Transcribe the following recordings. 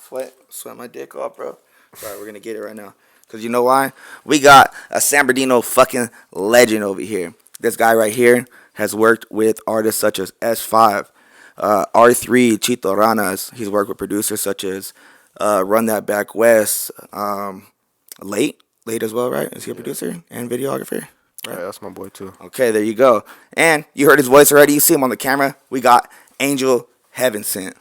Sweat my dick off, bro. Sorry, we're gonna get it right now. Cause you know why? We got a San Bernardino fucking legend over here. This guy right here has worked with artists such as S5, R3, Chito Ranas. He's worked with producers such as Run That Back West, Late as well, right? Is he a producer and videographer? Right? Yeah, that's my boy too. Okay, there you go. And you heard his voice already. You see him on the camera. We got AngelHeavenSent.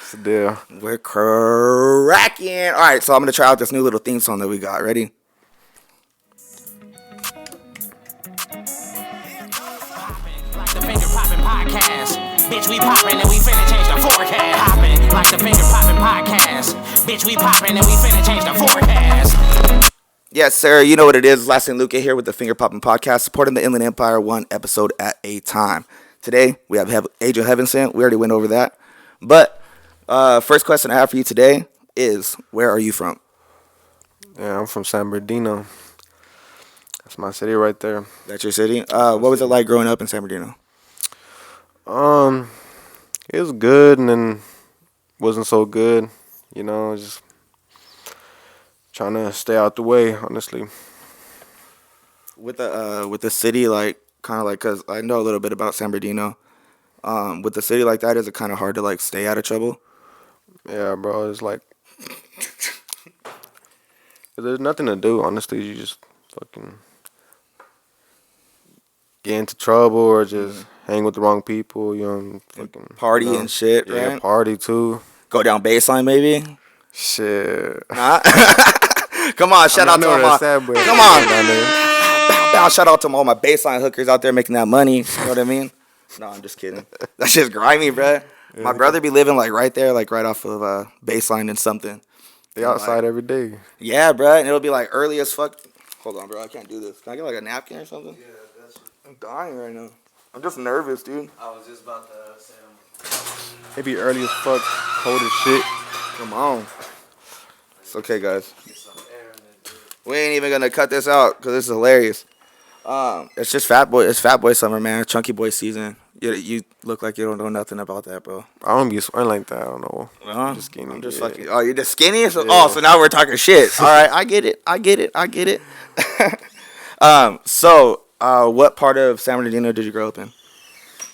It's the deal. We're cracking. All right, so I'm going to try out this new little theme song that we got. Ready? Like the finger popping podcast. Bitch, we popping and we finna change the forecast. Hopping like the finger popping podcast. Bitch, we popping and we finna change the forecast. Yes, sir. You know what it is. Last thing Luke here with the Finger Popping Podcast, supporting the Inland Empire one episode at a time. Today, we have AngelHeavenSent. We already went over that. But first question I have for you today is, where are you from? Yeah, I'm from San Bernardino. That's my city right there. That's your city? What was it like growing up in San Bernardino? It was good and then wasn't so good. You know, just trying to stay out the way, honestly. With the city, like, kind of like, because I know a little bit about San Bernardino. With the city like that, is it kind of hard to, like, stay out of trouble? Yeah, bro, it's like, there's nothing to do, honestly. You just fucking get into trouble or just hang with the wrong people, you know, fucking Party and shit, yeah, right? party too. Go down baseline, maybe? Shit. Nah. Come on, shout out to all my... Come on. Shout out to all my baseline hookers out there making that money. You know what I mean? No, I'm just kidding. That's just grimy, bruh. Yeah. My brother be living, like, right there, like, right off of baseline and something. They outside like, every day. Yeah, bruh, and it'll be, like, early as fuck. Hold on, bro. I can't do this. Can I get, like, a napkin or something? Yeah, that's. I'm dying right now. I'm just nervous, dude. I was just about to say. They be early as fuck, cold as shit. Come on. It's okay, guys. Get some air in it. We ain't even gonna cut this out because this is hilarious. It's just fat boy summer, man. Chunky boy season. You look like you don't know nothing about that, bro. I don't be sweating like that. I don't know. I'm just skinny. I'm just yeah. fucking. Oh, you're just skinny. So, Yeah. Oh, so now we're talking shit. All right, I get it. So, what part of San Bernardino did you grow up in?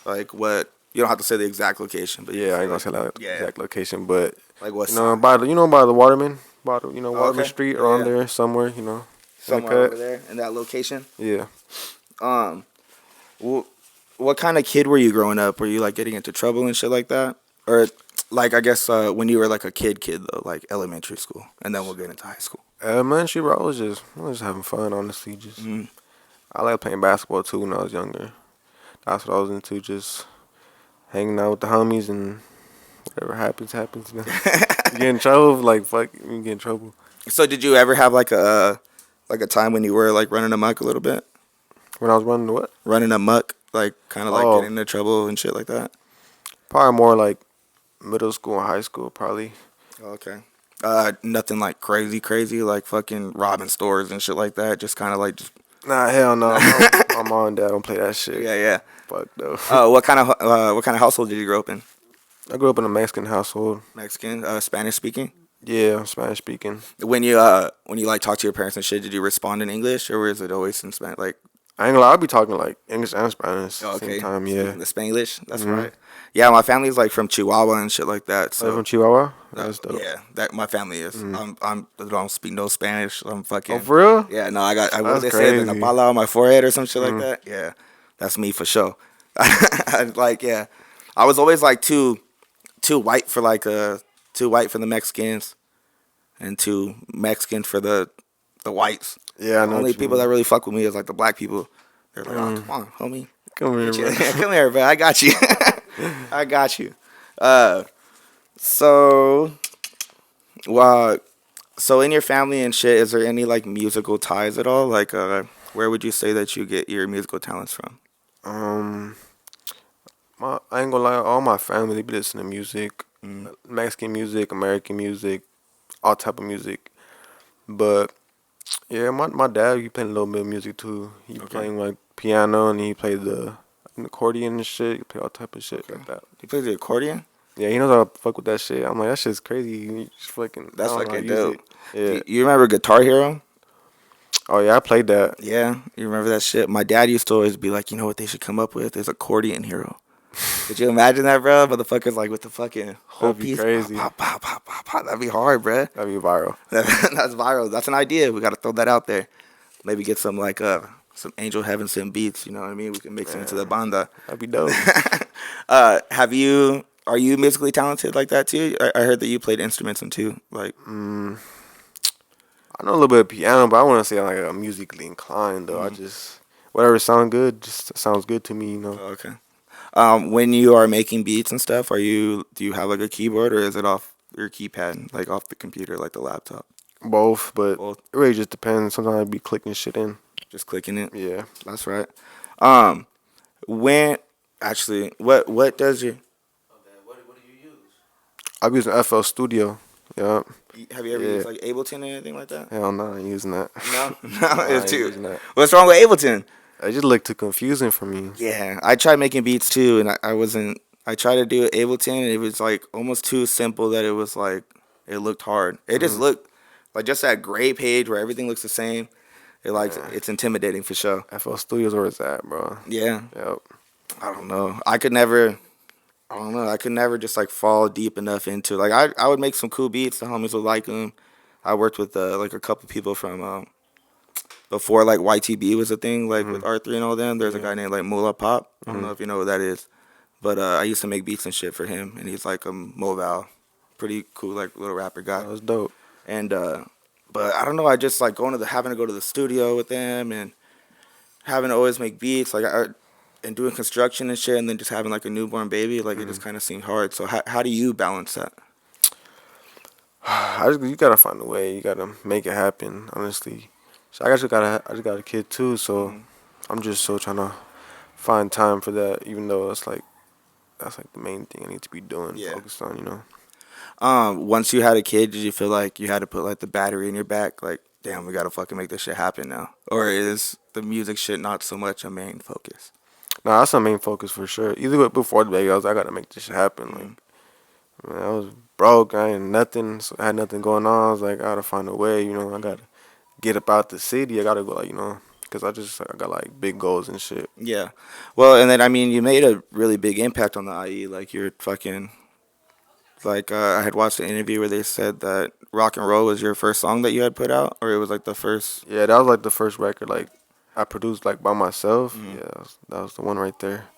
Like, what? You don't have to say the exact location, but Yeah, I ain't gonna say that exact location, but like what? by the Waterman, Waterman okay. Street around Yeah. there somewhere, you know. Somewhere over there in that location. Yeah. What kind of kid were you growing up? Were you like getting into trouble and shit like that, or like I guess when you were like a kid though, like elementary school, and then we'll get into high school. Elementary, bro, I was just having fun, honestly. Just I like playing basketball too when I was younger. That's what I was into, just hanging out with the homies and whatever happens. You get in trouble, like fuck, you get in trouble. So did you ever have like a time when you were like running amok a little bit? When I was running what? Running amok, like kind of like getting into trouble and shit like that. Probably more like middle school and high school, probably. Okay. Nothing like crazy, like fucking robbing stores and shit like that. Just kind of like just. Nah, hell no. My mom and dad don't play that shit. Yeah. Fuck though. What kind of household did you grow up in? I grew up in a Mexican household. Mexican, Spanish speaking. Yeah, Spanish speaking. When you like talk to your parents and shit, did you respond in English or was it always in Spanish? Like, I ain't gonna lie, I'll be talking like English and Spanish at the okay, same time, yeah. The Spanglish, that's right. Yeah, my family's like from Chihuahua and shit like that. So from Chihuahua? That's dope. Yeah, that my family is. I don't speak no Spanish. I'm fucking. Oh, for real? Yeah, no, I That's they say the crazy. Napala on my forehead or some shit like that. Yeah, that's me for sure. Like, yeah, I was always like too white for the Mexicans, and too Mexican for the whites. Yeah, I know. The only people that really fuck with me is like the black people. They're like, oh, come on, homie. Come here, bro. Come here, bro. I got you. I got you. So in your family and shit, is there any like musical ties at all? Like, where would you say that you get your musical talents from? I ain't gonna lie, all my family they be listening to music, Mexican music, American music, all type of music. But yeah, my dad he playing a little bit of music too. He playing like piano and he played the an accordion and shit. You play all type of shit like that. You play the accordion? Yeah, he knows how to fuck with that shit. I'm like, that shit's crazy. You just fucking. That's I don't know how fucking to use dope. it. Yeah. You remember Guitar Hero? Oh yeah, I played that. Yeah, you remember that shit? My dad used to always be like, you know what they should come up with? There's accordion hero. Could you imagine that, bro? Motherfuckers like with the fucking whole That'd be piece. crazy. Pop, pop, pop, pop, pop. That'd be hard, bro. That'd be viral. That's viral. That's an idea. We got to throw that out there. Maybe get some like some AngelHeavenSent beats. You know what I mean? We can mix it into the banda. That'd be dope. Are you musically talented like that too? I heard that you played instruments and too. Like, I know a little bit of piano, but I want to say like I'm musically inclined though. I just whatever sounds good, just sounds good to me. You know. okay. When you are making beats and stuff, do you have like a keyboard or is it off your keypad, like off the computer, like the laptop? Both, but Both. it really just depends. Sometimes I be clicking shit in. Just clicking it. Yeah. That's right. When actually, what does your Okay, what do you use? I'm using FL Studio. Yeah. have you ever Yeah. used like Ableton or anything like that? Hell no, I ain't using that. No, no, I it's ain't too. using that. What's wrong with Ableton? It just looked too confusing for me. Yeah, I tried making beats too, and I wasn't. I tried to do Ableton, and it was like almost too simple that it was like it looked hard. It just looked like just that gray page where everything looks the same. It's intimidating for sure. FL Studio's where it's at, bro. Yeah, Yep. I don't know. I could never. I don't know. I could never just like fall deep enough into like I would make some cool beats. The homies would like them. I worked with like a couple people from before like YTB was a thing, like with R3 and all them. There's a guy named like Moolah Pop. I don't know if you know who that is, but I used to make beats and shit for him, and he's like a mobile, pretty cool like little rapper guy. That was dope. And but I don't know. I just like having to go to the studio with them and having to always make beats and doing construction and shit, and then just having like a newborn baby. Like it just kind of seemed hard. So how do you balance that? You gotta find a way. You gotta make it happen. Honestly, so I just got a kid too. So I'm just so trying to find time for that. Even though that's like the main thing I need to be doing. Yeah. Focused on, you know. Once you had a kid, did you feel like you had to put like the battery in your back? Like, damn, we gotta fucking make this shit happen now. Or is the music shit not so much a main focus? No, that's the main focus for sure. Either before the baby, I gotta make this shit happen. Like, man, I was broke. I ain't nothing. So I had nothing going on. I was like, I gotta find a way. You know, I gotta get up out the city. I gotta go, like, you know, because I got like big goals and shit. Yeah. Well, and then I mean, you made a really big impact on the IE. Like you're fucking. Like I had watched an interview where they said that Rock and Roll was your first song that you had put out, or it was like the first. Yeah, that was like the first record like I produced like by myself. Yeah, that was the one right there.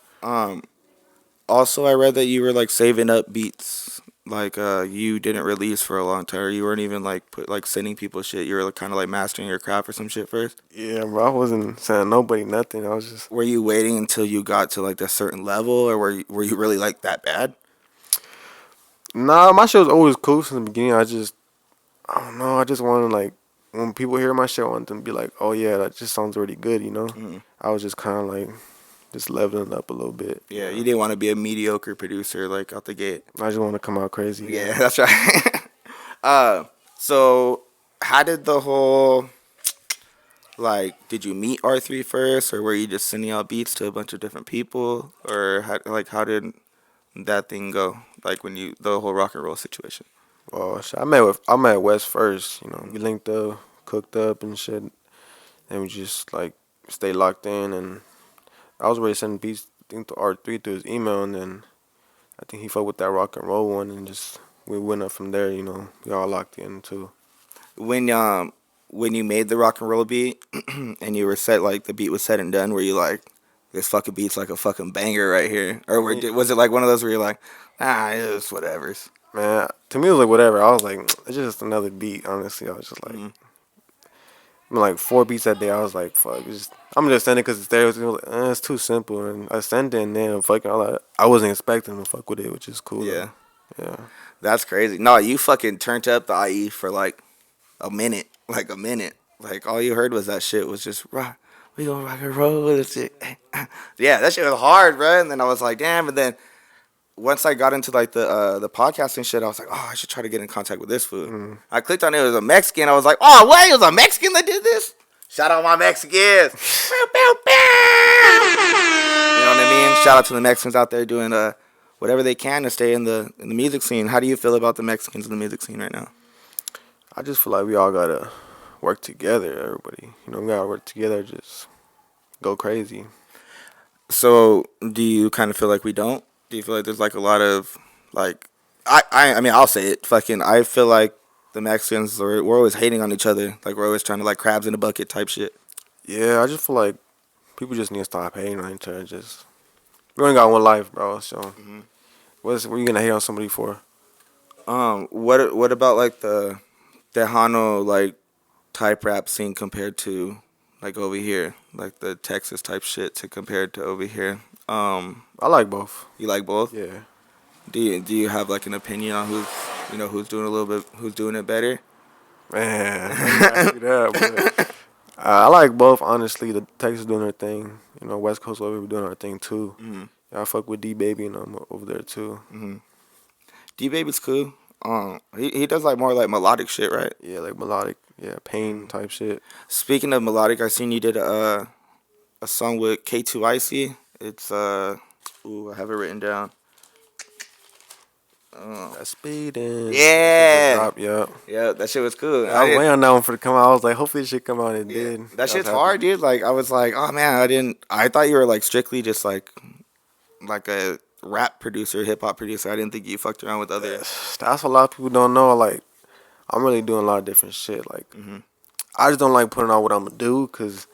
Also, I read that you were like saving up beats, like you didn't release for a long time. Or you weren't even like sending people shit. You were like, kind of like mastering your craft or some shit first. Yeah, bro, I wasn't saying nobody nothing. I was just. Were you waiting until you got to like a certain level, or were you really like that bad? Nah, my shit was always cool from the beginning. I don't know. I just wanted like when people hear my shit, I want them to be like, oh yeah, that just sounds really good, you know. I was just kind of like just leveling up a little bit. Yeah, you didn't want to be a mediocre producer like out the gate. I just want to come out crazy. Yeah, that's right. So how did the whole did you meet R3 first, or were you just sending out beats to a bunch of different people, or how did that thing go? Like when the whole rock and roll situation. Well, shit, I met Wes first. You know, we linked up, cooked up and shit, and we just like stayed locked in. And I was ready to send beats, I think, to R3 through his email, and then I think he fucked with that rock and roll one, and just we went up from there. You know, we all locked in too. When you made the rock and roll beat and you were set, like the beat was set and done, were you like, this fucking beat's like a fucking banger right here? Or was it like one of those where you're like, it's whatever's? Man, to me it was like whatever. I was like, it's just another beat. Honestly, I was just like, I mean, like 4 beats that day. I was like, fuck, I'm just sending it because it's there. It was like, it's too simple, and I sent it, and then fucking, I wasn't expecting to fuck with it, which is cool. Yeah, yeah, that's crazy. No, you fucking turned up the IE for like a minute. Like all you heard was that shit was just rock. We gonna rock and roll with this shit. Yeah, that shit was hard, bro. And then I was like, damn. And then once I got into like the podcasting shit, I was like, oh, I should try to get in contact with this food. I clicked on it. It was a Mexican. I was like, oh, what? It was a Mexican that did this? Shout out my Mexicans. You know what I mean? Shout out to the Mexicans out there doing whatever they can to stay in the music scene. How do you feel about the Mexicans in the music scene right now? I just feel like we all gotta work together. Everybody, you know, we gotta work together. Just go crazy. So, do you kind of feel like we don't? Do you feel like there's like a lot of like I mean, I'll say it. Fucking, I feel like the Mexicans we're always hating on each other. Like we're always trying to like crabs in a bucket type shit. Yeah, I just feel like people just need to stop hating on each other. Just we only got one life, bro. So what are you gonna hate on somebody for? What about like the Tejano like type rap scene compared to like over here, like the Texas type shit to compared to over here? I like both. You like both? Yeah. Do you have like an opinion on who's doing it better? Man, I didn't ask you that, but I like both. Honestly, the Texas doing their thing. You know, West Coast over doing our thing too. Yeah, I fuck with D Baby and I'm over there too. D Baby's cool. He does like more like melodic shit, right? Yeah, like melodic, yeah, pain type shit. Speaking of melodic, I seen you did a song with K2IC. It's I have it written down. That speeding. Yeah. Drop, yeah. Yeah, that shit was cool. I was waiting on that one for to come out. I was like, hopefully it should come out. It did. That shit's hard, dude. Like I was like, oh man, I thought you were like strictly just like a rap producer, hip hop producer. I didn't think you fucked around with other. That's what a lot of people don't know. Like, I'm really doing a lot of different shit. Like, I just don't like putting out what I'm gonna do because,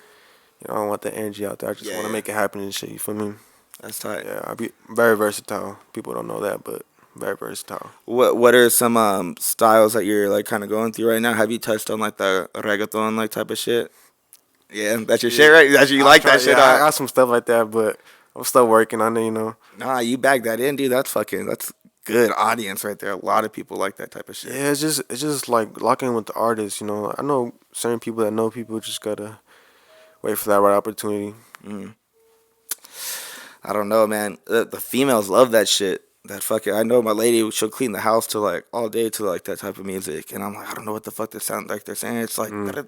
you know, I don't want the energy out there. I just want to make it happen and shit. You feel me? That's tight. Yeah, I be very versatile. People don't know that, but very versatile. What are some styles that you're like kind of going through right now? Have you touched on like the reggaeton like type of shit? Yeah, that's your shit, right? That's you like that shit. I got some stuff like that, but I'm still working on it. You know. Nah, you bag that in, dude. That's good audience right there. A lot of people like that type of shit. Yeah, it's just like locking with the artist. You know, I know certain people that know people. Just gotta wait for that right opportunity. I don't know, man. The females love that shit. That fucking, I know my lady, she'll clean the house to like all day to like that type of music, and I'm like, I don't know what the fuck they sound like. They're saying it's like, I'm like,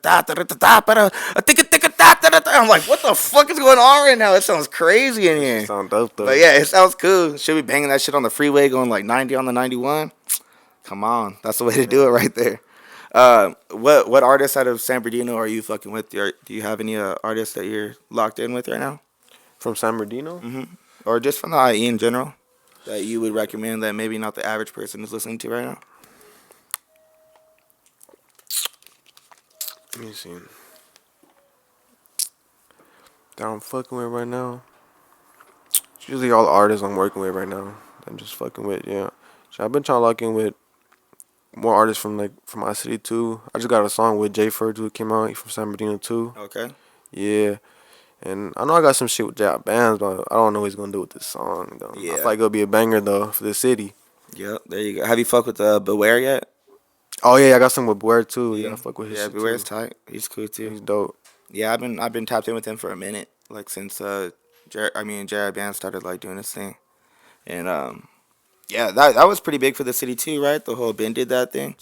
what the fuck is going on right now? It sounds crazy in here. Sound dope though. But yeah, it sounds cool. She'll be banging that shit on the freeway, going like 90 on the 91. Come on, that's the way to do it right there. What artists out of San Bernardino are you fucking with? Do you have any artists that you're locked in with right now, From San Bernardino? or just from the IE in general, that you would recommend that maybe not the average person is listening to right now? Let me see. That I'm fucking with right now. It's usually all the artists I'm working with right now. I'm just fucking with, yeah. So I've been trying to lock in with more artists from my city too. I just got a song with Jay Furge who came out. He's from San Bernardino too. Okay. Yeah. And I know I got some shit with Jay Bands, but I don't know what he's gonna do with this song though. Yeah. I feel like it'll be a banger though for the city. Yep, there you go. Have you fucked with Beware yet? Oh yeah, I got some with Beware too. Yeah, I fuck with his shit Beware's too. tight. He's cool too. He's dope. Yeah, I've been tapped in with him for a minute, like since Jared Band started like doing his thing, and yeah, that was pretty big for the city too, right? The whole Ben did that thing.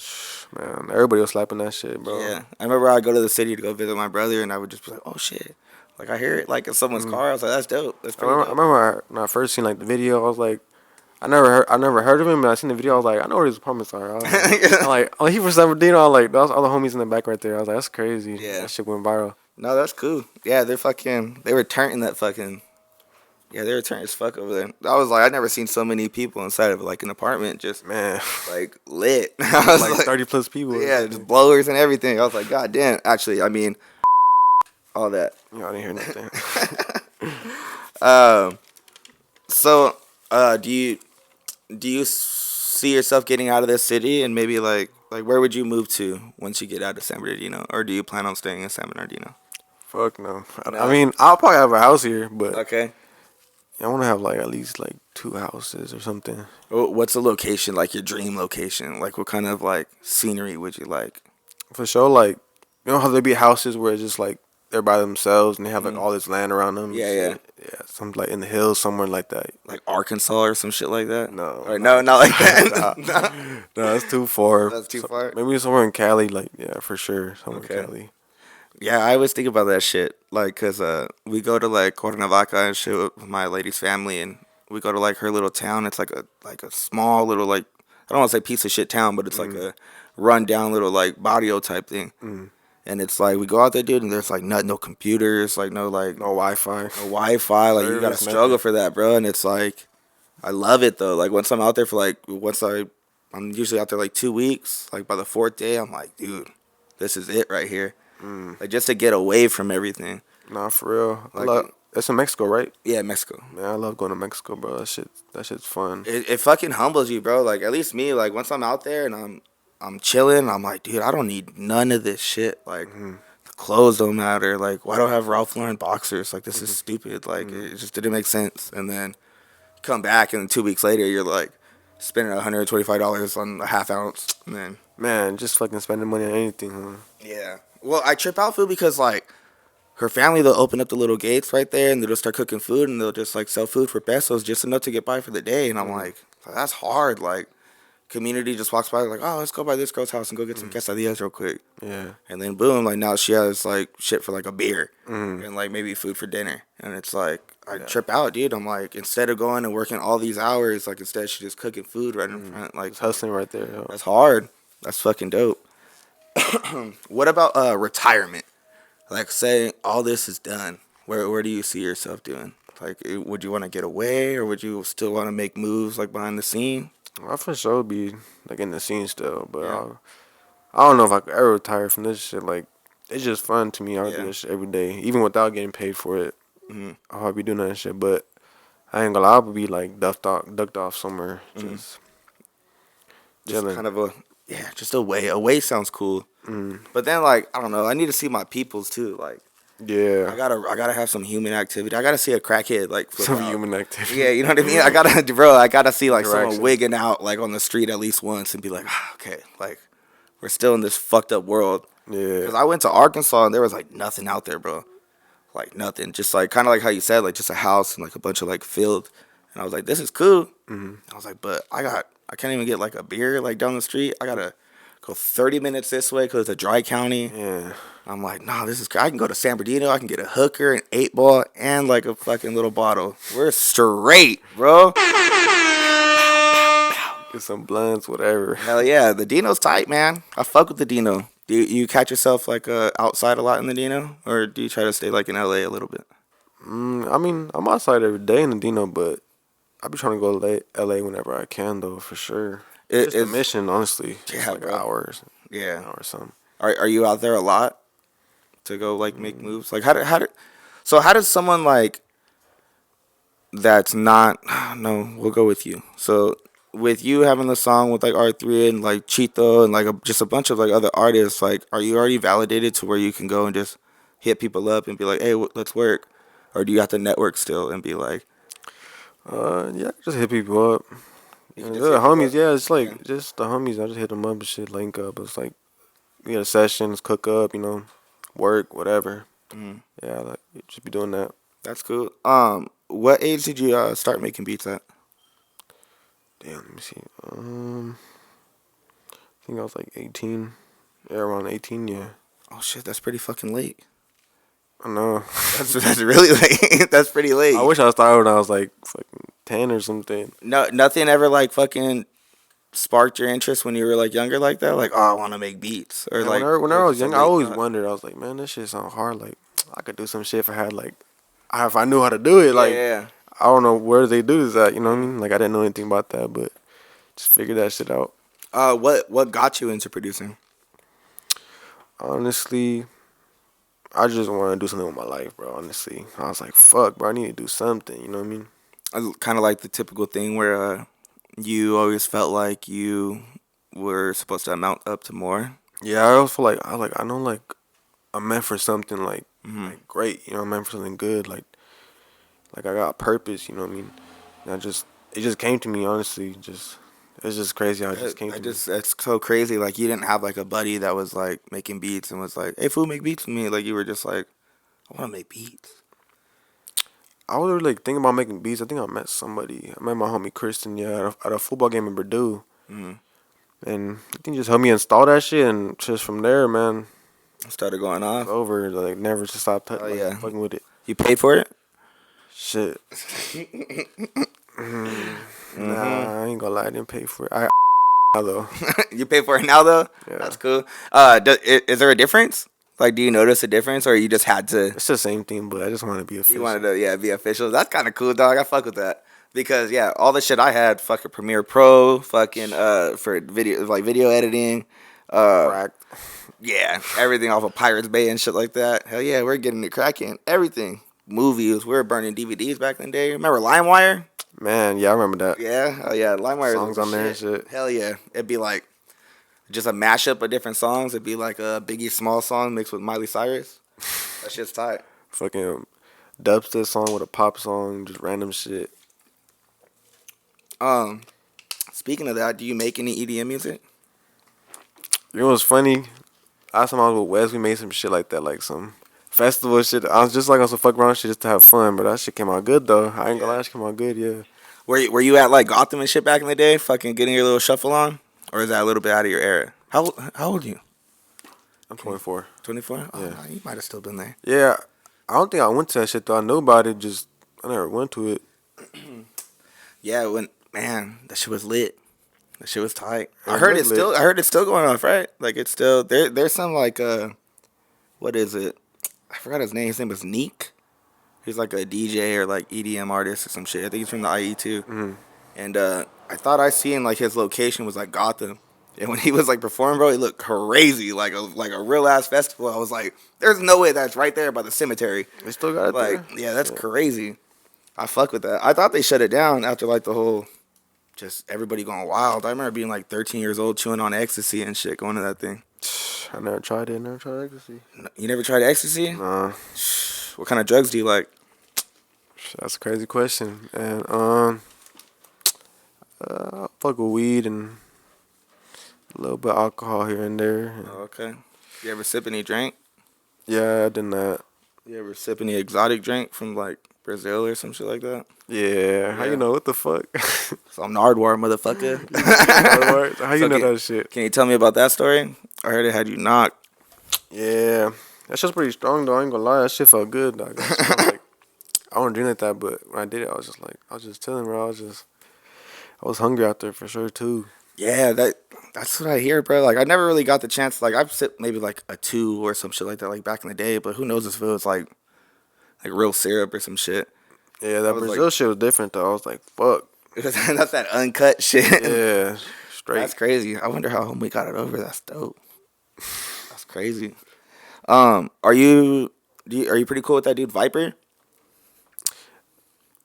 Man, everybody was slapping that shit, bro. Yeah, I remember I'd go to the city to go visit my brother, and I would just be like, oh shit, like I hear it like in someone's car. I was like, that's dope. That's I pretty dope. remember when I first seen like the video, I was like, I never heard of him, but I seen the video. I was like, I know where his apartments are. I was like, I'm like, oh, he from San Bernardino. I was like, those all the homies in the back right there. I was like, that's crazy. Yeah. That shit went viral. No, that's cool. Yeah, they were turning that fucking. Yeah, they were turning as fuck over there. I was like, I'd never seen so many people inside of like an apartment just Man, like lit. I was like 30 plus people. Yeah, just blowers and everything. I was like, God damn. Actually, I mean, all that. You know, I didn't hear nothing. So, do you see yourself getting out of this city and maybe like where would you move to once you get out of San Bernardino, or do you plan on staying in San Bernardino? Fuck no. No? I mean, I'll probably have a house here, but Okay. I want to have like at least like 2 houses or something. What's the location, like your dream location? Like what kind of like scenery would you like? For sure, like, you know how there be houses where it's just like they're by themselves and they have like all this land around them. Yeah, yeah. Yeah, some like in the hills somewhere like that. Like Arkansas or some shit like that? No. Or no, not like that. No, that's too far. That's too far? Maybe somewhere in Cali, like, yeah, for sure. Somewhere Okay. in Cali. Yeah, I always think about that shit. Like, cause we go to like Cuernavaca and shit with my lady's family, and we go to like her little town. It's like a small little like I don't want to say piece of shit town, but it's like a run down little like barrio type thing. And it's like we go out there, dude, and there's like no computers, like no like No Wi-Fi. no Wi-Fi. Like you gotta Service, struggle nothing. for that, bro. And it's like I love it though. Like once I'm out there for like I'm usually out there like 2 weeks. Like by the fourth day, I'm like, dude, this is it right here. Like just to get away from everything. Nah, for real. Like That's in Mexico, right? yeah, Mexico. Man, I love going to Mexico, bro. That shit's fun. It fucking humbles you, bro. Like at least me, like once I'm out there and I'm chilling, I'm like, dude, I don't need none of this shit. Like the clothes don't matter. Like why do I have Ralph Lauren boxers? Like this is stupid. Like it just didn't make sense. And then come back and 2 weeks later you're like spending $125 on a half ounce and then Man, just fucking spending money on anything, huh? yeah. Well, I trip out food because like her family, they'll open up the little gates right there and they'll start cooking food and they'll just like sell food for pesos just enough to get by for the day. And I'm like, that's hard. Like community just walks by like, oh, let's go by this girl's house and go get some quesadillas real quick. Yeah. And then boom, like now she has like shit for like a beer and like maybe food for dinner. And it's like I trip out, dude. I'm like, instead of going and working all these hours, like instead she just cooking food right in front. Like It's hustling right there, yo. that's hard. That's fucking dope. What about retirement? Like, say all this is done. Where do you see yourself doing? Like, would you want to get away, or would you still want to make moves like behind the scene? I for sure be like in the scene still, but Yeah. I don't know if I could ever retire from this shit. Like, it's just fun to me. I do Yeah. this shit every day, even without getting paid for it. I'll be doing that shit, but I ain't gonna lie, I'll be like ducked off somewhere, just Just chilling. kind of just away. Away sounds cool. But then, like, I don't know. I need to see my peoples too. Like, Yeah, I gotta have some human activity. I gotta see a crackhead like flip some out. human activity. Yeah, you know what I mean. I gotta see like someone Interaction. wigging out like on the street at least once and be like, okay, like we're still in this fucked up world. Because Yeah, I went to Arkansas and there was like nothing out there, bro. Like nothing, just like kind of like how you said, like just a house and like a bunch of like field. And I was like, this is cool. I was like, but I can't even get like a beer like down the street. I gotta go 30 minutes this way because it's a dry county. yeah. I'm like, nah, this is. I can go to San Bernardino. I can get a hooker, an 8-ball, and like a fucking little bottle. We're straight, bro. Get some blunts, whatever. Hell yeah, the Dino's tight, man. I fuck with the Dino. Do you catch yourself like outside a lot in the Dino, or do you try to stay like in LA a little bit? I mean, I'm outside every day in the Dino, but I be trying to go to LA whenever I can, though, for sure. It's just a mission, honestly. Yeah, Just like bro. hours, Yeah. an hour or something. Are you out there a lot to go like make moves? Like how does someone like that's not no, we'll go with you. So with you having the song with like R3 and like Chito and like just a bunch of like other artists, like are you already validated to where you can go and just hit people up and be like, hey, let's work, or do you have to network still and be like, Yeah, just hit people up. you Yeah, can the just hit people homies, up? yeah, it's like just the homies. I just hit them up and shit, link up. It's like we get sessions, cook up, work, whatever. Yeah, like you just be doing that. That's cool. What age did you start making beats at? Damn, let me see. I think I was like 18. Yeah, around 18. Yeah, Oh shit, that's pretty fucking late. I know. That's really late. That's pretty late. I wish I started when I was like fucking 10 or something. No, nothing ever like fucking sparked your interest when you were like younger like that. Like, oh, I want to make beats, or Yeah, like whenever I was just a young, I late always thought. wondered. I was like, man, this shit sound hard. Like I could do some shit if I had if I knew how to do it. Like yeah, I don't know where they do this at. You know what I mean? Like I didn't know anything about that, but just figured that shit out. what got you into producing? Honestly, I just want to do something with my life, bro. Honestly, I was like, fuck, bro, I need to do something. You know what I mean? Kind of like the typical thing where you always felt like you were supposed to amount up to more. Yeah, I always feel like I know like I'm meant for something like great. You know, I'm meant for something good. Like I got purpose. You know what I mean? And it just came to me. Honestly, it's just crazy how it just came to me. That's so crazy. Like you didn't have like a buddy that was like making beats and was like, hey, fool, make beats with me. Like you were just like, I want to make beats. I was really like thinking about making beats. I think I met somebody. I met my homie Kristen. Yeah, at a football game in Purdue. And I think he just helped me install that shit, and just from there, man, Started going It's off. over. Like never to stop Oh yeah. fucking with it. You paid for it? Shit. Nah, I ain't gonna lie. I didn't pay for it. I though. You pay for it now though. Yeah. That's cool. Is there a difference? Like, do you notice a difference, or you just had to? It's the same thing, but I just want to be official. You wanted to, be official. That's kind of cool, dog. I fuck with that because all the shit I had, fucking Premiere Pro, fucking for video editing, Cracked. yeah, everything off of Pirates Bay and shit like that. Hell yeah, we're getting it cracking. Everything. Movies, we were burning DVDs back in the day. Remember LimeWire? Man, yeah, I remember that. Yeah, oh yeah, LimeWire. Songs on there and shit. Hell yeah, it'd be like just a mashup of different songs. It'd be like a Biggie Small song mixed with Miley Cyrus. That shit's tight. Fucking dubstep song with a pop song, just random shit. Speaking of that, do you make any EDM music? You know what's funny? Last time I was with Wes, we made some shit like that, like some festival shit. I was just like on some fuck around shit just to have fun, but that shit came out good though. I ain't gonna lie, that shit came out good, yeah. Were you at like Gotham and shit back in the day, fucking getting your little shuffle on, or is that a little bit out of your era? How old are you? I'm 24. 24. Oh, Yeah. nah, you might have still been there. Yeah, I don't think I went to that shit though. I knew about it, just I never went to it. Yeah, man, that shit was lit. That shit was tight. It I heard was it's still. lit. I heard it's still going off, right? Like it's still there. There's some like what is it? I forgot his name. His name was Neek. He's like a DJ or like EDM artist or some shit. I think he's from the IE too. Mm-hmm. And I thought I seen like his location was like Gotham. And when he was like performing, bro, he looked crazy, like a real ass festival. I was like, "There's no way that's right there by the cemetery." They still got it Like, there. yeah, that's crazy. I fuck with that. I thought they shut it down after like the whole, just everybody going wild. I remember being like 13 years old, chewing on ecstasy and shit, going to that thing. I never tried it. Never tried ecstasy. You never tried ecstasy? Nah, What kind of drugs do you like? that's a crazy question. And I fuck with weed and a little bit of alcohol here and there. Oh, okay. You ever sip any drink? Yeah, I did that. You ever sip any exotic drink from like Brazil or some shit like that? Yeah, how Yeah. you know what the fuck? Some Nardwar, motherfucker. How you know that shit? Can you tell me about that story? I heard it had you knocked. Yeah, that shit's pretty strong though. I ain't gonna lie, that shit felt good. Dog. I was like, I don't drink like that, but when I did it, I was just chilling, bro. I was hungry out there for sure too. Yeah, that's what I hear, bro. Like I never really got the chance. Like I've sipped maybe like a 2 or some shit like that, like back in the day. But who knows if it was like real syrup or some shit. Yeah, that was Brazil like- shit was different though. I was like, fuck. That's that uncut shit. Yeah, straight. That's crazy. I wonder how homie got it over. That's dope. That's crazy. Are you pretty cool with that dude Viper?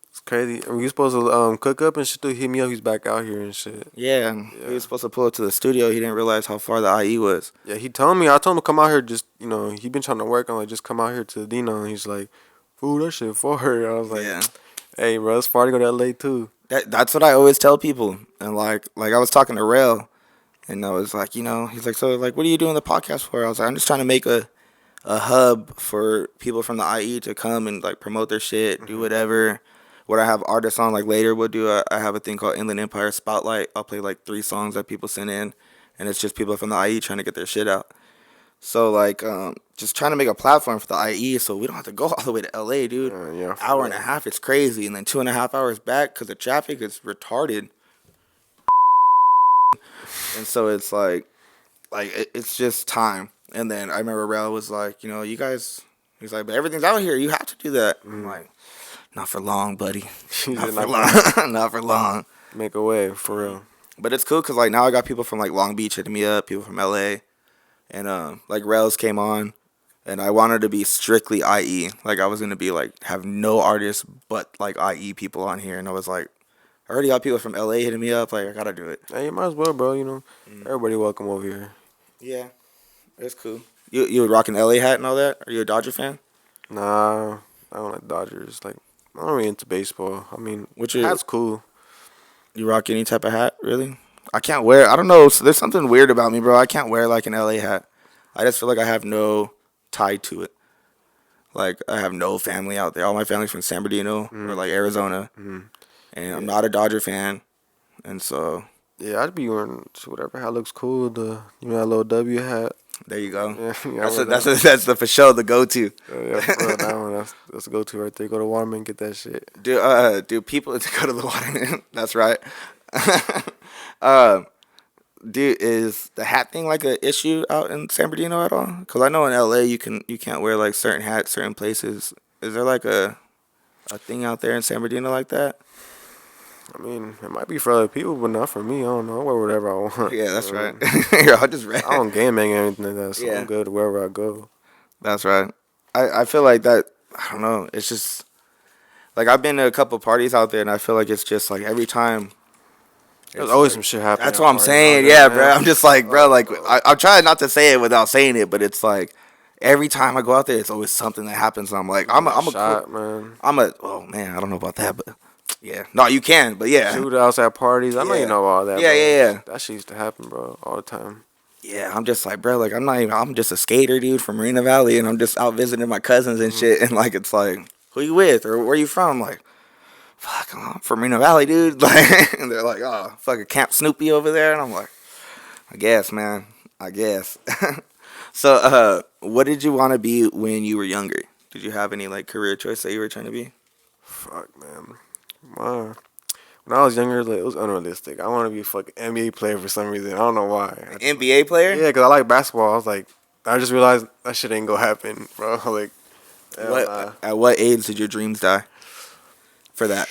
It's crazy. And we supposed to cook up and shit. Dude, hit me up. He's back out here and shit. Yeah, he was supposed to pull up to the studio. He didn't realize how far the IE was. Yeah, he told me. I told him to come out here. Just he been trying to work on like just come out here to Dino. And he's like, "Fool, that shit for her." I was like, Yeah. "Hey, bro, it's far to go to LA too." That's what I always tell people. And like I was talking to Rail, and I was like, he's like, so like, what are you doing the podcast for? I was like, I'm just trying to make a hub for people from the IE to come and like promote their shit, do whatever. What I have artists on like later we'll do. I have a thing called Inland Empire Spotlight. I'll play like 3 songs that people send in, and it's just people from the IE trying to get their shit out. So like, just trying to make a platform for the IE so we don't have to go all the way to LA, dude. Yeah, for Hour and real. a half, it's crazy, and then 2.5 hours back because the traffic is retarded. And so it's like it's just time. And then I remember Rel was like, you guys, he's like, but everything's out here. You have to do that. I'm like, not for long, buddy. He Not said, for "Not long. Not for long. Make a way for real." But it's cool because like now I got people from like Long Beach hitting me up, people from LA, and like Rels came on, and I wanted to be strictly IE. Like I was gonna be like have no artists but like IE people on here, and I was like, I already got people from LA hitting me up. Like I gotta do it. Hey, you might as well, bro. Everybody welcome over here. Yeah, it's cool. You would rock an LA hat and all that? Are you a Dodger fan? Nah, I don't like Dodgers. Like, I'm not really into baseball. I mean, What's your- hat's cool. You rock any type of hat, really? I can't wear. I don't know. So there's something weird about me, bro. I can't wear like an LA hat. I just feel like I have no tie to it. Like I have no family out there. All my family's from San Bernardino or like Arizona, and I'm not a Dodger fan, and so Yeah, I'd be wearing whatever hat looks cool. That little W hat. There you go. Yeah, That's the for sure the go to. yeah, for real, that one, that's the go-to right there. Go to Waterman and get that shit. Do people to go to the water? That's right. uh, Dude, is the hat thing like an issue out in San Bernardino at all? Because I know in LA you can't wear like certain hats certain places. Is there like a thing out there in San Bernardino like that? I mean, it might be for other people, but not for me. I don't know. I wear whatever I want. Yeah, that's right. Here, I'll just I don't game bang or anything like that, so Yeah. I'm good wherever I go. That's right. I feel like that. I don't know. It's just like I've been to a couple parties out there, and I feel like it's just like every time. There's always some shit happening. That's at what I'm parties saying. out Yeah, there, bro. man. I'm just like, bro. Like I'm trying not to say it without saying it, but it's like every time I go out there, it's always something that happens. And I'm like, I'm a shot, man. oh man, I don't know about that, but yeah, no, you can, but yeah, Shootouts at parties. I know Yeah. you know all that. Yeah, bro. yeah. That shit used to happen, bro, all the time. yeah. I'm just like, bro, like I'm just a skater, dude, from Marina Valley, and I'm just out visiting my cousins and shit, and like it's like, who you with or where you from? I'm like, fuck, I'm from Marina Valley, dude. Like, and they're like, oh, fucking Camp Snoopy over there, and I'm like, I guess, man, I guess. So, what did you want to be when you were younger? Did you have any like career choice that you were trying to be? Fuck, man. When I was younger, like, it was unrealistic. I want to be a fucking NBA player for some reason. I don't know why. NBA player? Yeah, because I like basketball. I was like, I just realized that shit ain't gonna happen, bro. Like, hell What nah. at what age did your dreams die? For that,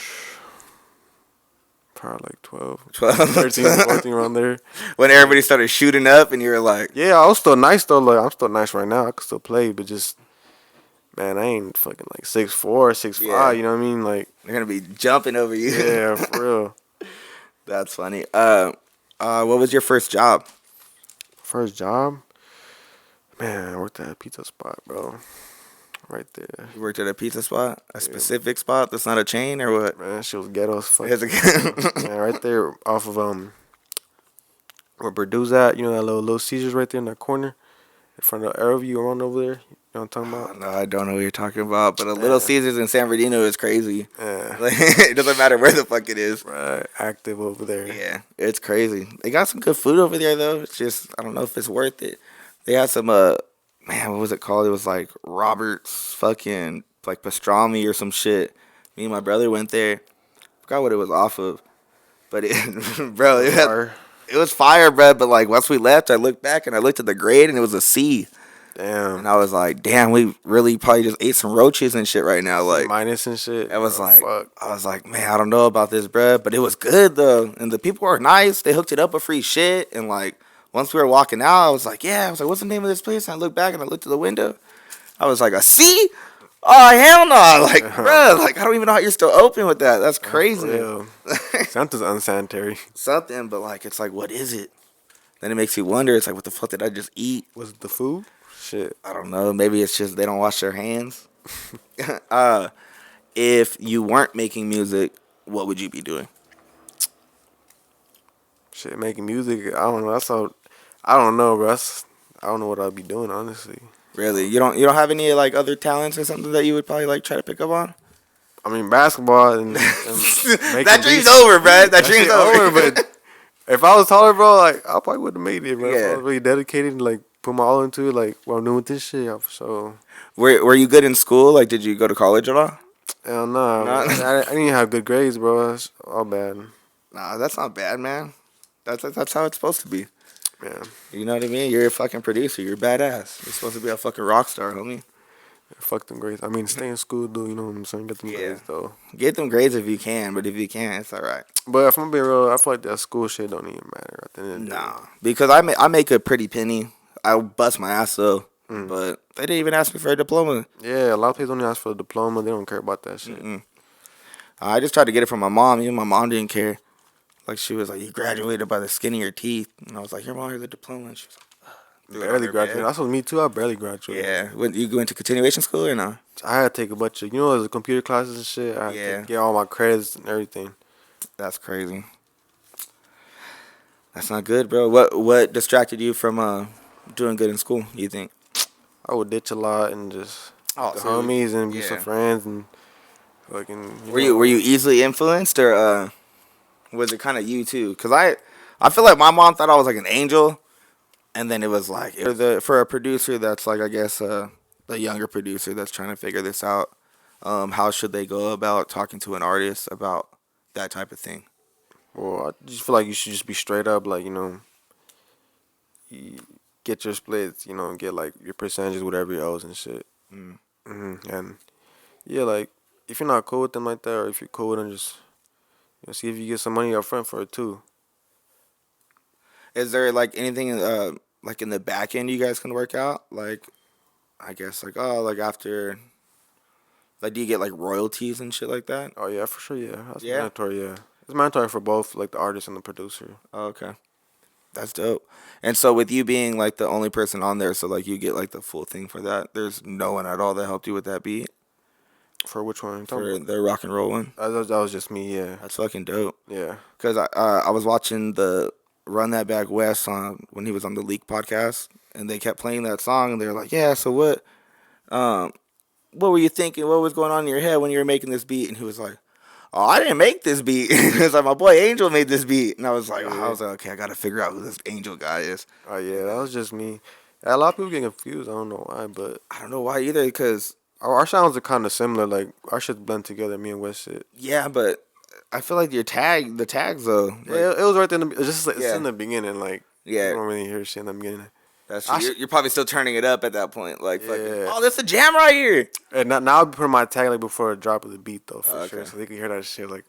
Probably like 12, 12, 13, 14 around there. when everybody started shooting up, and you were like, Yeah, I was still nice though. Like, I'm still nice right now. I could still play, but just, man, I ain't fucking like 6'4", 6'5". Yeah. You know what I mean? Like, they're gonna be jumping over you. yeah, for real. That's funny. What was your first job? First job, man, I worked at a pizza spot, bro. Right there. You worked at a pizza spot, a specific spot that's not a chain or what? Man, that shit was ghetto as fuck. Here's a- Man, right there off of where Purdue's at, you know that little Caesars right there in that corner, in front of Arrowview around over there. You know what I'm talking about? No, I don't know what you're talking about, but a Little Caesars in San Bernardino is crazy. Yeah. Like, it doesn't matter where the fuck it is. Right, active over there. Yeah, it's crazy. They got some good food over there though. It's just I don't know if it's worth it. They had some man, what was it called? It was like Robert's fucking like pastrami or some shit. Me and my brother went there. Forgot what it was off of, but it, bro, it was fire, bro. But like once we left, I looked back and I looked at the grade and it was a C. Damn. And I was like, damn, we really probably just ate some roaches and shit right now. Like, Minus and shit. I was Oh, like, fuck. I was like, man, I don't know about this, bruh. But it was good though, and the people were nice. They hooked it up with free shit, and like once we were walking out, I was like, yeah. I was like, what's the name of this place? And I looked back and I looked at the window. I was like, a C? Oh hell no! Like, bruh, like I don't even know how you're still open with that. That's crazy. Real. Something's unsanitary. Something, but like it's like, what is it? Then it makes you wonder. It's like, what the fuck did I just eat? Was it the food? Shit. I don't know. Maybe it's just they don't wash their hands. If you weren't making music, what would you be doing? Shit, making music. I don't know. That's all. I don't know, bro. I don't know what I'd be doing, honestly. Really, you don't have any like other talents or something that you would probably like try to pick up on? I mean, basketball and That dream's over, bro. That dream's shit over. But if I was taller, bro, like I probably would have made it, bro. If Yeah. I was really dedicated and like put my all into it, like what I'm doing with this shit, yeah, for sure. Were you good in school? Like, did you go to college at all? Hell nah, Nah. I didn't have good grades, bro. That's all bad. Nah, that's not bad, man. That's how it's supposed to be. Yeah, You know what I mean? You're a fucking producer. You're badass. You're supposed to be a fucking rock star, homie. fuck them grades. I mean, stay in school, though. You know what I'm saying? Get them Yeah. grades, though. Get them grades if you can, but if you can't, it's all right. But if I'm being real, I feel like that school shit don't even matter at the end of the day. Nah, because I make a pretty penny. I bust my ass though, but they didn't even ask me for a diploma. Yeah, a lot of people don't ask for a diploma. They don't care about that shit. I just tried to get it from my mom. Even my mom didn't care. Like she was like, "You graduated by the skin of your teeth," and I was like, "Here, mom, here's the diploma." And she was like, Barely graduated. That's what me too. I barely graduated. Yeah, you went to continuation school or no? I had to take a bunch of, there's computer classes and shit. I had to get all my credits and everything. That's crazy. That's not good, bro. What distracted you from doing good in school? You think? I would ditch a lot and just Oh, the so homies and be yeah. some friends and fucking. Were you easily influenced or was it kind of you too? Cause I feel like my mom thought I was like an angel, And then it was like for a producer that's like I guess a younger producer that's trying to figure this out. How should they go about talking to an artist about that type of thing? Well, I just feel like you should just be straight up, like, you get your splits, and get like your percentages, whatever you owes and shit. And yeah, like if you're not cool with them like that, or if you're cool with them, just see if you get some money up front for it too. Is there like anything like in the back end you guys can work out? Like, I guess like like after, like do you get like royalties and shit like that? Oh yeah, for sure. Yeah, that's Yeah? mandatory. Yeah, it's mandatory for both, like the artist and the producer. Oh, okay, that's dope. And so with you being like the only person on there, so like you get like the full thing for that. There's no one at all that helped you with that beat For which one? for the rock and roll one. That was just me. Yeah, That's fucking dope. yeah. Cause I was watching the Run That Back West on when he was on the Leak podcast, and they kept playing that song, and they were like, "Yeah, so what were you thinking? What was going on in your head when you were making this beat?" And he was like, "Oh, I didn't make this beat." It's like my boy Angel made this beat, and I was like, okay, I gotta figure out who this Angel guy is. Oh yeah, that was just me. A lot of people get confused. I don't know why, but I don't know why either, cause our sounds are kind of similar. Like our shit blend together. Me and West shit. yeah, but I feel like the tags though. Like, Yeah, it was right there. It's just like, it's Yeah. in the beginning. Like Yeah. you don't really hear shit in the beginning. that's you're probably still turning it up at that point. Like, fucking, Yeah. oh, that's a jam right here. And now I put my tag like before a drop of the beat though, for Okay. sure, so they can hear that shit. Like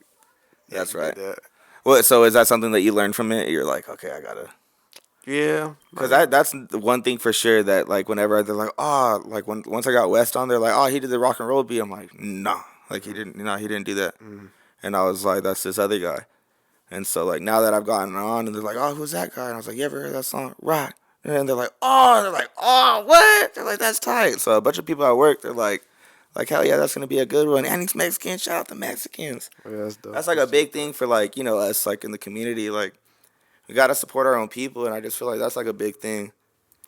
That's you right. did that. What? So is that something that you learned from it? You're like, okay, I gotta. Yeah, Because that's the one thing for sure that, like, whenever they're like, oh, like, once I got West on, they're like, oh, he did the rock and roll beat. I'm like, nah. Like, he didn't do that. And I was like, that's this other guy. And so, like, now that I've gotten on, and they're like, oh, who's that guy? And I was like, you ever heard that song? Rock. And they're like, oh, what? They're like, that's tight. So a bunch of people at work, they're like, hell yeah, that's going to be a good one. And he's Mexican. Shout out to Mexicans. yeah, that's dope. That's, like, a big thing for, like, us, like, in the community. Like, we got to support our own people, and I just feel like that's, like, a big thing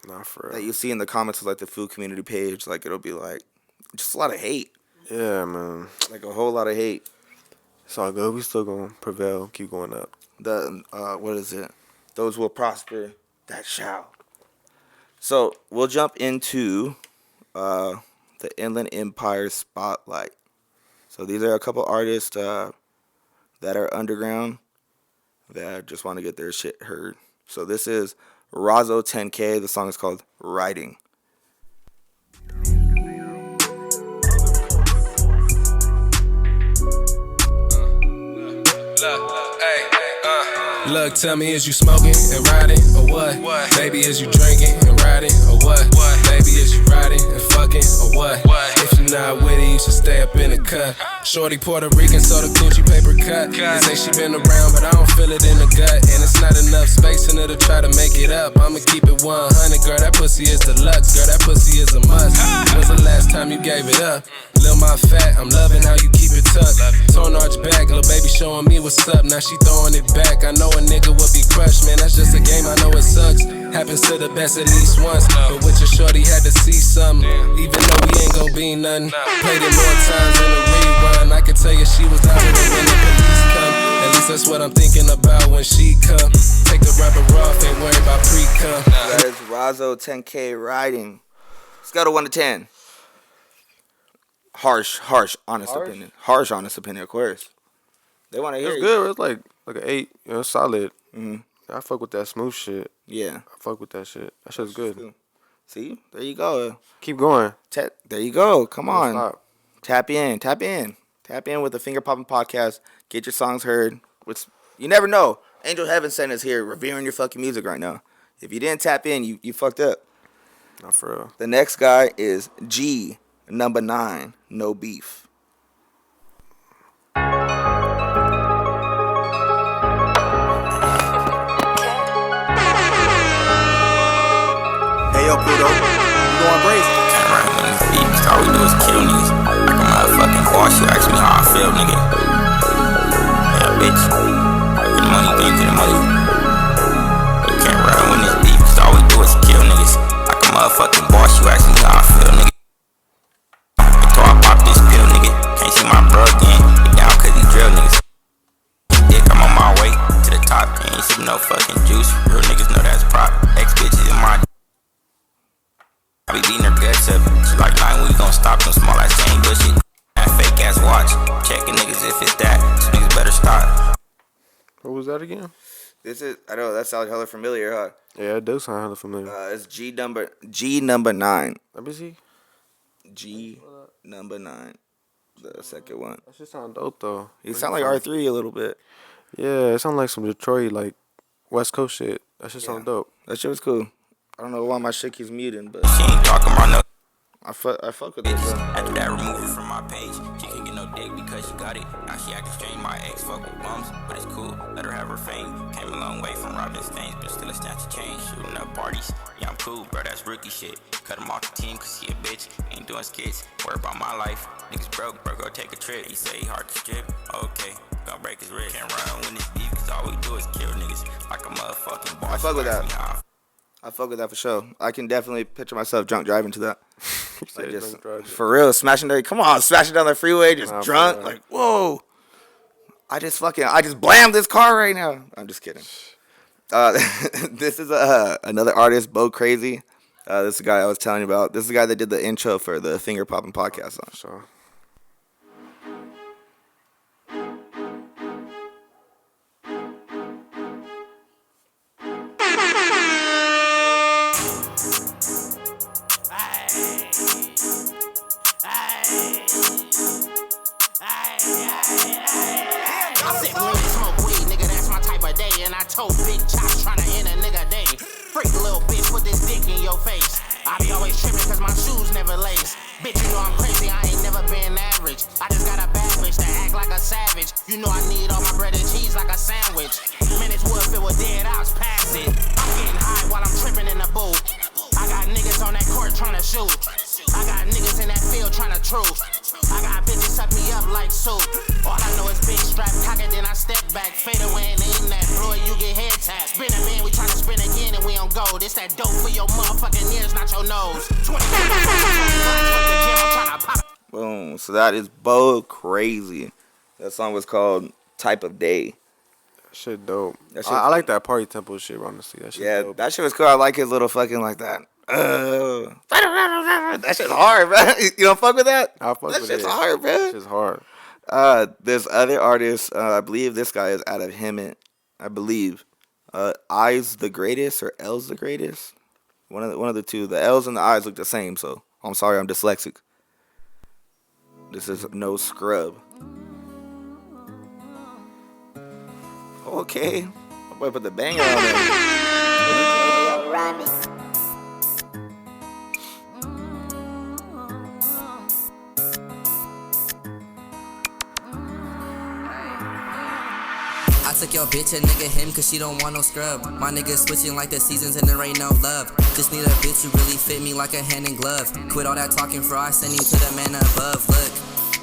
Nah, for that real. you see in the comments of like the food community page. Like, it'll be like just a lot of hate, Yeah, man. like a whole lot of hate. It's all good. We still gonna prevail. Keep going up. The what is it? Those will prosper that shall. So we'll jump into the Inland Empire Spotlight. So these are a couple artists that are underground that just want to get their shit heard. So this is Razzo 10K. The song is called Riding. Look, tell me, is you smoking and riding or what? Baby, is you drinking and riding or what? Baby, is you riding and fucking or what? If you're not with it, you should stay up in the cut. Shorty Puerto Rican, so the coochie paper cut. They say she been around, but I don't feel it in the gut. And it's not enough space in her to try to make it up. I'ma keep it 100, girl, that pussy is deluxe. Girl, that pussy is a must. When's the last time you gave it up? Lil' my fat, I'm loving how you keep it tucked. Torn arch back, lil' baby showing me what's up. Now she throwing it back. I know a nigga would be crushed, man, that's just a game, I know it sucks. Happens to the best at least once. But with your shorty, had to see something. Even though we ain't gon' be nothing. Played it more times in a rerun. I could tell you she was out with it when the police come. At least that's what I'm thinking about when she come. Take the rubber off, ain't worried about pre-cum. That is Razzo 10K Riding. Scale of 1 to 10. Harsh, honest opinion. Harsh, honest opinion, of course. They want to hear It's you. good. It's like an 8. Solid. Mhm. I fuck with that smooth shit. Yeah. I fuck with that shit. That shit's good. See? There you go. Keep going. There you go. Come Don't on. stop. Tap in. Tap in with the Finger Popping Podcast. Get your songs heard. You never know. AngelHeavenSent is here revering your fucking music right now. If you didn't tap in, you fucked up. Not for real. The next guy is G, number 9, No Beef. Hey yo, Pluto, you going crazy? Can't run in these beats. All we do is kill niggas. Like a motherfucking boss. You ask me how I feel, nigga. Yeah, bitch. Get the money, then get the money. You can't run with this beef, cause all we do is kill niggas. Like a motherfucking boss. You ask me how I feel, nigga. Until I pop this pill, nigga. Can't see my bro again. He down cause he drill niggas. Dick, I'm on my way to the top. Ain't sippin' no fucking juice. Real niggas know that's prop. Ex bitches in my I be beating her guts up. She like, nah, we gon' stop them small ass chain bullshit. That fake ass watch. Checking niggas if it's that. So niggas better stop. What was that again? This is, I know, that sounds hella familiar, huh? Yeah, it does sound hella familiar. It's G number 9. Let me see. G number 9. The second one. That shit sound dope though. You sound like R3 a little bit. Yeah, it sound like some Detroit, like West Coast shit. That shit sound dope. That shit was cool. I don't know why my shit keeps muting, but She ain't talking about no. I fuck with this. After that, remove her from my page. She can't get no dick because she got it. Now she acting strange. My ex fuck with bums, but it's cool. Let her have her fame. Came a long way from robbing stains, but still a snatch of change. Shooting up parties. Yeah, I'm cool, bro. That's rookie shit. Cut him off the team cause he a bitch. Ain't doing skits. Worry about my life. Niggas broke, bro. Go take a trip. He say he hard to strip. Okay. Gonna break his wrist. Can't run when it's beef cause all we do is kill niggas. Like a motherfucking boss. I fuck with that. I fuck with that for sure. I can definitely picture myself drunk driving to that. Like just, for real, smashing there. Come on, smashing down the freeway, just drunk. Like, whoa. I just blammed this car right now. I'm just kidding. This is another artist, Bo Crazy. This is the guy I was telling you about. This is the guy that did the intro for the Finger Popping podcast on. So. Told big chops tryna end a nigga day. Freak little bitch, put this dick in your face. I be always tripping cause my shoes never lace. Bitch, you know I'm crazy, I ain't never been average. I just got a bad bitch that act like a savage. You know I need all my bread and cheese like a sandwich. Man, it's wood filled with dead ops, pass it. I'm getting high while I'm tripping in the booth. I got niggas on that court tryna shoot. I got niggas in that field tryna truth. I got bitches suck me up like soup. All I know is big strap, cock it, then I step back. Fade away and in that blow it, you get head tapped. Spin a man, we tryna spin again and we on gold. It's that dope for your motherfucking ears, not your nose. 20 Boom. So that is Bo Crazy. That song was called Type of Day. That shit dope. That shit, I like that party tempo shit, honestly. That shit dope. That shit was cool. I like his little fucking like that. That shit's hard, bro. You don't fuck with that? I fuck with it. That shit's hard, bro. That shit's hard. This other artist, I believe this guy is out of Hemet. I believe. I's the greatest or L's the greatest? One of the two. The L's and the I's look the same, so I'm sorry, I'm dyslexic. This is no scrub. Okay. I'm gonna put the banger on there. I took your bitch, a nigga him, cause she don't want no scrub. My nigga switching like the seasons and there ain't no love. Just need a bitch who really fit me like a hand in glove. Quit all that talking for I send you to the man above. Look,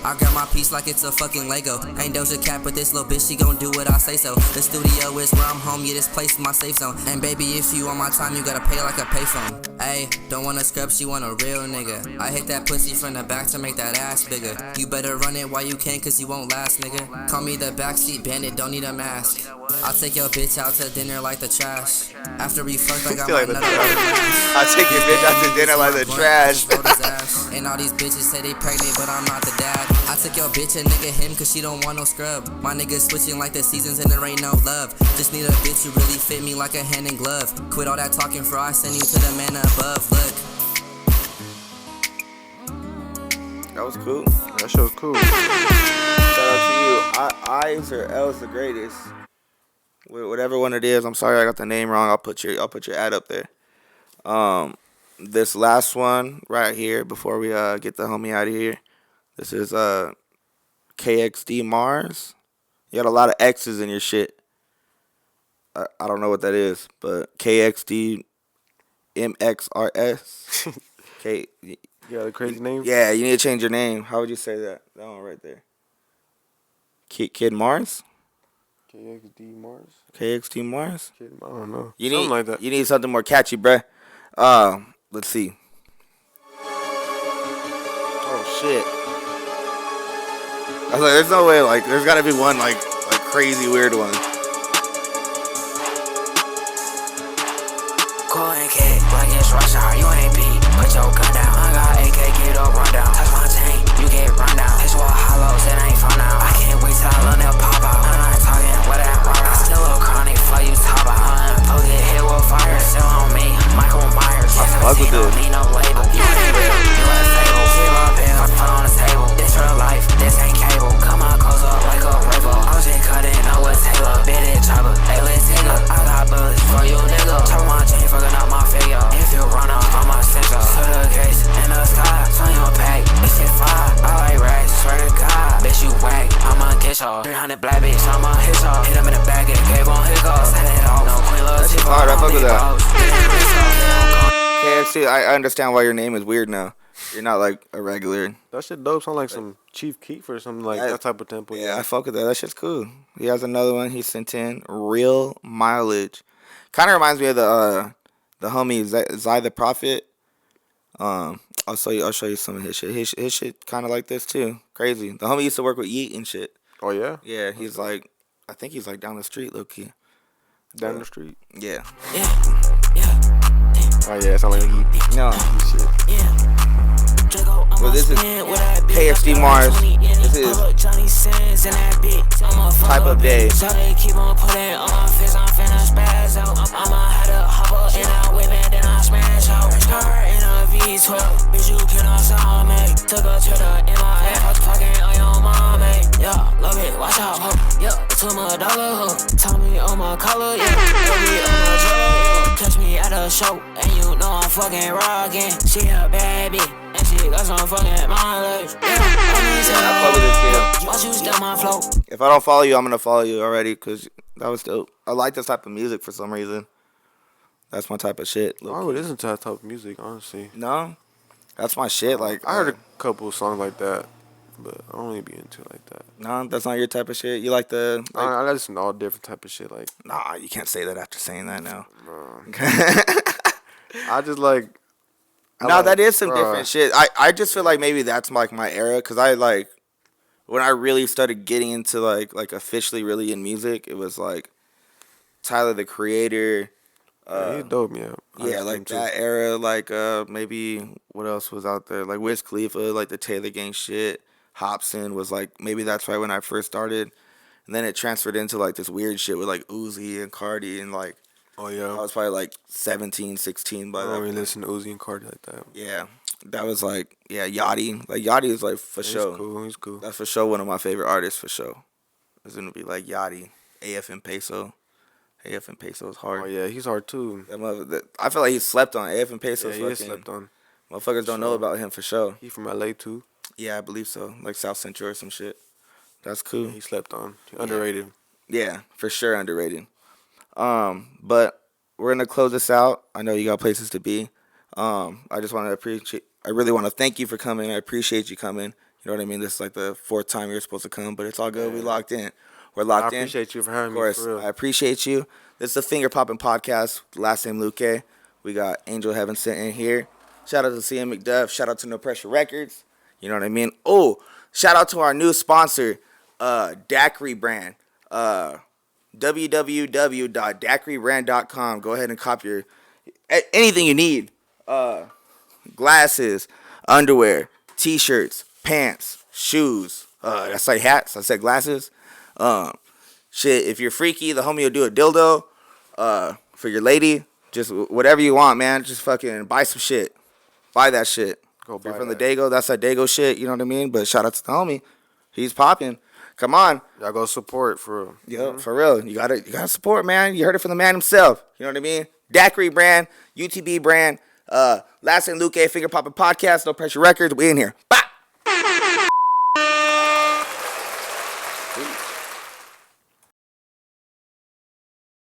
I got my piece like it's a fucking Lego. Ain't Doja Cat, but this little bitch, she gon' do what I say so. The studio is where I'm home, yeah, this place is my safe zone. And baby, if you on my time, you gotta pay like a payphone. Ayy, don't want a scrub, she want a real nigga. I hit that pussy from the back to make that ass bigger. You better run it while you can, cause you won't last, nigga. Call me the backseat bandit, don't need a mask. I'll take your bitch out to dinner like the trash. After we fucked, I got my nut I'll take your bitch out to dinner like the trash. And all these bitches say they pregnant, but I'm not the dad. I took your bitch and nigga him cause she don't want no scrub. My nigga switching like the seasons and there ain't no love. Just need a bitch who really fit me like a hand in glove. Quit all that talking for I send you to the man above. Look. That was cool. That shit was cool. Shout out to you. I's or L's the greatest. Whatever one it is. I'm sorry I got the name wrong. I'll put your ad up there. This last one right here before we get the homie out of here. This is KXD Mars. You got a lot of X's in your shit. I don't know what that is, but KXD MXRS. K. You got a crazy name? Yeah, you need to change your name. How would you say that? That one right there. Kid Mars? KXD Mars? KXD Mars? I don't know. Something like that. You need something more catchy, bruh. Let's see. Oh, shit. I was like, there's no way, like, there's gotta be one, like crazy weird one. cool and kick like it's rush hour. You ain't beat. Put your gun down. I got AK, get up, run down. Touch my chain, you get run down. This wall hollows, it ain't fun now. I can't wait till I learn to pop out. I'm not talking with that rock. I still a chronic for you top out. Go get hit with fire, still on me. Michael Myers, fuck with don't this. need no label. You ain't real, you a fable. Zero pill, foot on the table. This real life, this ain't cable. Come on, close up like a rainbow. I'm just cutting, know what's Taylor. Bit it, chopper, hey, let's take up. I got bullets for you, nigga. Chop my chain, fucking up my figure. If you run off, I'm a sensor. To the case, in the sky, swing your pack. This shit fire, I like racks, swear to God. Bitch, you whack, I'ma get y'all. 300 black bitch, I'ma hit y'all. Hit him in the back, it gave on hiccups. Set it off, no queen love. That's hard, I fuck with that. KFC, I understand why your name is weird now. You're not like a regular. That shit dope. Sound like some Chief Keef or something like that type of tempo. Yeah, I fuck with that. That shit's cool. He has another one he sent in. Real mileage. Kind of reminds me of the homie Zai the Prophet. I'll show you some of his shit. His shit kind of like this too. Crazy. The homie used to work with Yeet and shit. Oh yeah. Yeah, he's like, I think he's like down the street, low key. Down the street. Yeah. Oh yeah, it sound like Yeet. No. Yeah. Well, this is KFC Mars. This is Type of Day. So they keep on putting on fist, I'm finna spaz out. I'ma have to hop up and I whip and then I smash out. Car in a V12, bitch, you cannot sound me. Took her to the MIA, fucking on your mom, yeah, love it, watch out, ho. Yeah, to my dollar, ho. Tell me on my collar, yeah. Baby on my jello, yeah. Catch me at a show, and you know I'm fucking rockin'. She a bad bitch. And she got some fucking mileage. I fuck with this kid. Watch you steal my flow. If I don't follow you, I'm gonna follow you already, cause that was dope. I like this type of music for some reason. That's my type of shit. I would listen to that type of music, honestly. No, that's my shit. Like I heard a couple of songs like that, but I don't really be into it like that. No, that's not your type of shit. You like the? Like, I listen to all different type of shit. Like nah, you can't say that after saying that now. I just like. No, that is some different shit. I just feel like maybe that's like my era, because I like when I really started getting into like officially really in music, it was like Tyler the Creator. He's dope, yeah. Yeah, like that era. Like maybe what else was out there? Like Wiz Khalifa, like the Taylor Gang shit. Hobson was like, maybe that's right when I first started, and then it transferred into like this weird shit with like Uzi and Cardi and like. Oh yeah, I was probably like 17, 16 by I that don't really point. listen to Uzi and Cardi like that. Yeah, that was like, yeah, Yachty. Like Yachty is like for sure. He's cool. He's cool. That's for sure one of my favorite artists for sure. It's gonna be like Yachty, AFM Peso. AFM Peso is hard. Oh yeah, he's hard too. I feel like he's slept on. AFM Peso. Yeah, he is slept on. Motherfuckers don't know about him for sure. He from LA too. Yeah, I believe so. Like South Central or some shit. That's cool. Yeah, he slept on. Underrated. Yeah, for sure underrated. But we're gonna close this out. I know you got places to be. I really want to thank you for coming. I appreciate you coming. You know what I mean? This is like the fourth time you're supposed to come, but it's all good. Yeah. We locked in. We're locked in. I appreciate you for having me. Of course, for real. I appreciate you. This is the Finger Popping Podcast. Last name Luque. We got AngelHeavenSent in here. Shout out to CM McDuff. Shout out to No Pressure Records. You know what I mean? Oh, shout out to our new sponsor, Daiquiri Brand. www.daiquiribrand.com. Go ahead and cop your anything you need. Glasses, underwear, t-shirts, pants, shoes. I said hats. I said glasses. Shit, if you're freaky, the homie will do a dildo. For your lady, just whatever you want, man. Just fucking buy some shit. Buy that shit. Go if you're buy from that. the Dago, that's that Dago shit. You know what I mean? But shout out to the homie. He's popping. Come on. Y'all go support for real. Yo, for real. You gotta support, man. You heard it from the man himself. You know what I mean? Daiquiri Brand, UTB Brand, Last and Luque, Finger Popping Podcast, No Pressure Records. We in here. Bye.